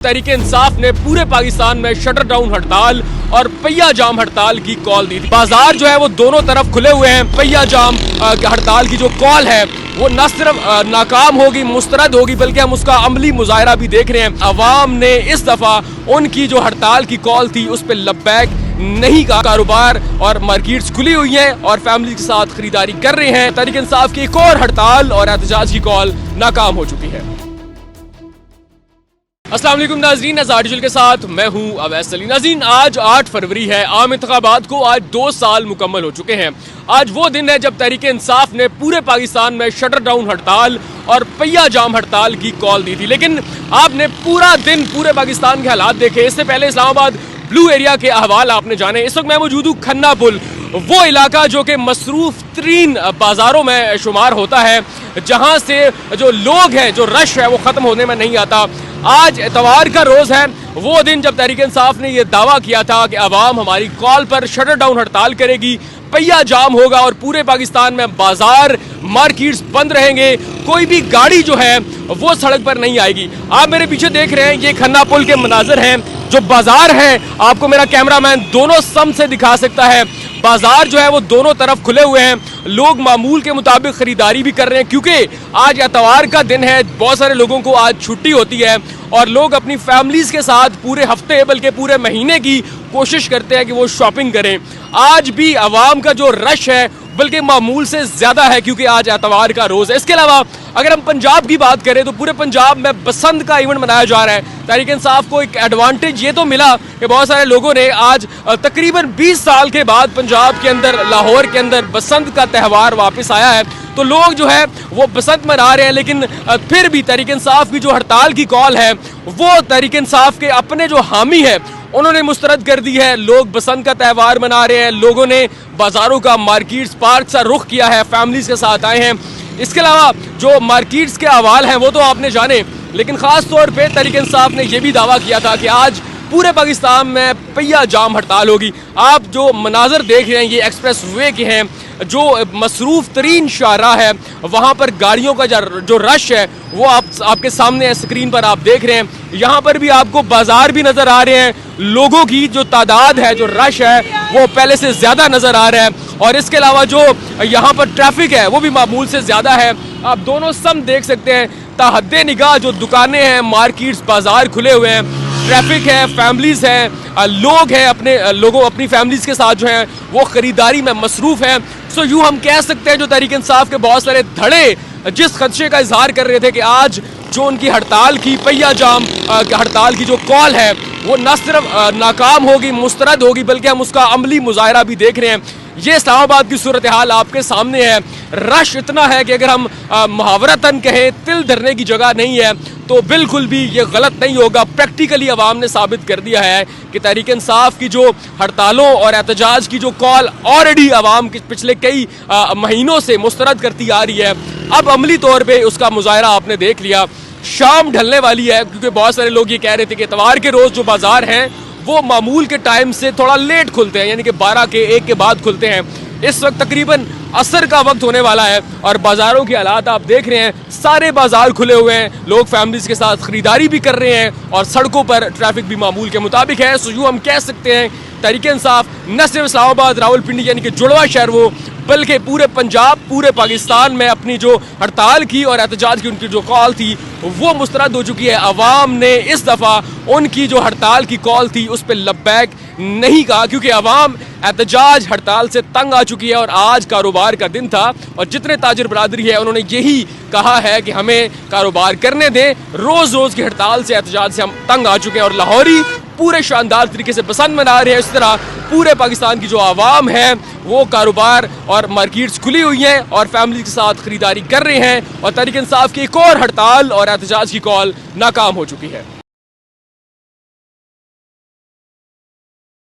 तहरीक इंसाफ ने पूरे पाकिस्तान में शटर डाउन हड़ताल और पहिया जाम हड़ताल की कॉल दी थी। बाजार जो है वो दोनों तरफ खुले हुए हैं। पहिया जाम हड़ताल की जो कॉल है वो न सिर्फ नाकाम होगी, मुस्तरद होगी, बल्कि हम उसका अमली मुजाहरा भी देख रहे हैं। अवाम ने इस दफा उनकी जो हड़ताल की कॉल थी उस पर लब्बैक नहीं कहा। कारोबार और मार्केट्स खुली हुई हैं और फैमिली के साथ खरीदारी कर रहे हैं। तहरीक इंसाफ की एक और हड़ताल और एहतजाज की कॉल नाकाम हो चुकी है। अस्सलाम वालेकुम नाज़रीन, के साथ मैं हूं अवैस अली। नाज़रीन, आज 8 फरवरी है। आम इंतखाबात को आज 2 साल मुकम्मल हो चुके हैं। आज वो दिन है जब तहरीक इंसाफ ने पूरे पाकिस्तान में शटर डाउन हड़ताल और पहिया जाम हड़ताल की कॉल दी थी। लेकिन आपने पूरा दिन पूरे पाकिस्तान के हालात देखे। इससे पहले इस्लामाबाद ब्लू एरिया के अहवाल आपने जाने। इस वक्त मैं मौजूद हूँ खन्ना पुल, वो इलाका जो कि मसरूफ तरीन बाजारों में शुमार होता है, जहाँ से जो लोग हैं, जो रश है वो ख़त्म होने में नहीं आता। आज इतवार का रोज़ है, वो दिन जब तहरीक इंसाफ ने यह दावा किया था कि अवाम हमारी कॉल पर शटर डाउन हड़ताल करेगी, पहिया जाम होगा और पूरे पाकिस्तान में बाजार मार्केट्स बंद रहेंगे, कोई भी गाड़ी जो है वो सड़क पर नहीं आएगी। आप मेरे पीछे देख रहे हैं ये खन्ना पुल के मनाजर हैं। जो बाजार है आपको मेरा कैमरामैन दोनों सम से दिखा सकता है। बाजार जो है वो दोनों तरफ खुले हुए हैं। लोग मामूल के मुताबिक खरीदारी भी कर रहे हैं, क्योंकि आज इतवार का दिन है। बहुत सारे लोगों को आज छुट्टी होती है और लोग अपनी फैमिलीज के साथ पूरे हफ्ते बल्कि पूरे महीने की कोशिश करते हैं कि वो शॉपिंग करें। आज भी अवाम का जो रश है बल्कि मामूल से ज्यादा है, क्योंकि आज एतवार का रोज है। इसके अलावा अगर हम पंजाब की बात करें तो पूरे पंजाब में बसंत का इवेंट मनाया जा रहा है। तहरीक इंसाफ को एक एडवांटेज ये तो मिला कि बहुत सारे लोगों ने आज तकरीबन 20 साल के बाद पंजाब के अंदर, लाहौर के अंदर बसंत का त्यौहार वापस आया है, तो लोग जो है वो बसंत मना रहे हैं। लेकिन फिर भी तहरीक इंसाफ की जो हड़ताल की कॉल है वो तहरीक इंसाफ के अपने जो हामी है उन्होंने मुस्तरद कर दी है। लोग बसंत का त्यौहार मना रहे हैं। लोगों ने बाजारों का, मार्केट्स, पार्क सा रुख किया है, फैमिलीज के साथ आए हैं। इसके अलावा जो मार्केट्स के अहवाल हैं वो तो आपने जाने, लेकिन ख़ास तौर पे तहरीक इंसाफ ने यह भी दावा किया था कि आज पूरे पाकिस्तान में पहिया जाम हड़ताल होगी। आप जो मनाजर देख रहे हैं ये एक्सप्रेस वे के हैं, जो मसरूफ तरीन शाहराह है, वहाँ पर गाड़ियों का जो रश है वो आपके सामने स्क्रीन पर आप देख रहे हैं। यहाँ पर भी आपको बाजार भी नज़र आ रहे हैं। लोगों की जो तादाद है, जो रश है वो पहले से ज़्यादा नज़र आ रहा है। और इसके अलावा जो यहाँ पर ट्रैफिक है वो भी मामूल से ज़्यादा है। आप दोनों सम देख सकते हैं। ताहद्दे निगाह जो दुकानें हैं, मार्केट्स, बाजार खुले हुए हैं, ट्रैफिक है, फैमिलीज हैं, लोग हैं, अपनी फैमिलीज के साथ जो हैं वो खरीदारी में मसरूफ़ हैं। सो यूँ हम कह सकते हैं जो तहरीक इंसाफ के बहुत सारे धड़े जिस खदशे का इजहार कर रहे थे कि आज जो उनकी हड़ताल की, पहिया जाम हड़ताल की जो कॉल है वो न सिर्फ नाकाम होगी, मुस्तरद होगी, बल्कि हम उसका अमली मुजाहरा भी देख रहे हैं। ये इस्लामाबाद की सूरत हाल आपके सामने है। रश इतना है कि अगर हम मुहावरतन कहें, तिल धरने की जगह नहीं है, तो बिल्कुल भी ये गलत नहीं होगा। प्रैक्टिकली अवाम ने साबित कर दिया है कि तहरीक इंसाफ की जो हड़तालों और एहतजाज की जो कॉल ऑलरेडी अवाम के पिछले कई महीनों से मुस्तरद करती आ रही है, अब अमली तौर पर उसका मुजाहरा आपने देख लिया। शाम ढलने वाली है, क्योंकि बहुत सारे लोग ये कह रहे थे कि इतवार के रोज़ जो बाजार हैं वो मामूल के टाइम से थोड़ा लेट खुलते हैं, यानी कि 12 के 1 के बाद खुलते हैं। इस वक्त तकरीबन असर का वक्त होने वाला है और बाज़ारों के हालात आप देख रहे हैं। सारे बाजार खुले हुए हैं, लोग फैमिलीज के साथ खरीदारी भी कर रहे हैं और सड़कों पर ट्रैफिक भी मामूल के मुताबिक है। सो यूँ हम कह सकते हैं तहरीक इंसाफ न सिर्फ इस्लामाबाद, रावलपिंडी यानी कि जुड़वा शहर वो, बल्कि पूरे पंजाब, पूरे पाकिस्तान में अपनी जो हड़ताल की और एहतजाज की उनकी जो कॉल थी वो मुस्तरद हो चुकी है। अवाम ने इस दफ़ा उनकी जो हड़ताल की कॉल थी उस पर लब्बैक नहीं कहा, क्योंकि अवाम एहतजाज हड़ताल से तंग आ चुकी है और आज कारोबार का दिन था और जितने ताजिर बरादरी है उन्होंने यही कहा है कि हमें कारोबार करने दें। रोज़ रोज़ की हड़ताल से, एहतजाज से हम तंग आ चुके हैं और लाहौरी पूरे शानदार तरीके से पसंद मना रहे हैं। इस तरह पूरे पाकिस्तान की जो आवाम है वो कारोबार और मार्केट्स खुली हुई हैं और फैमिली के साथ खरीदारी कर रहे हैं और तहरीक इंसाफ की एक और हड़ताल और एहतजाज की कॉल नाकाम हो चुकी है।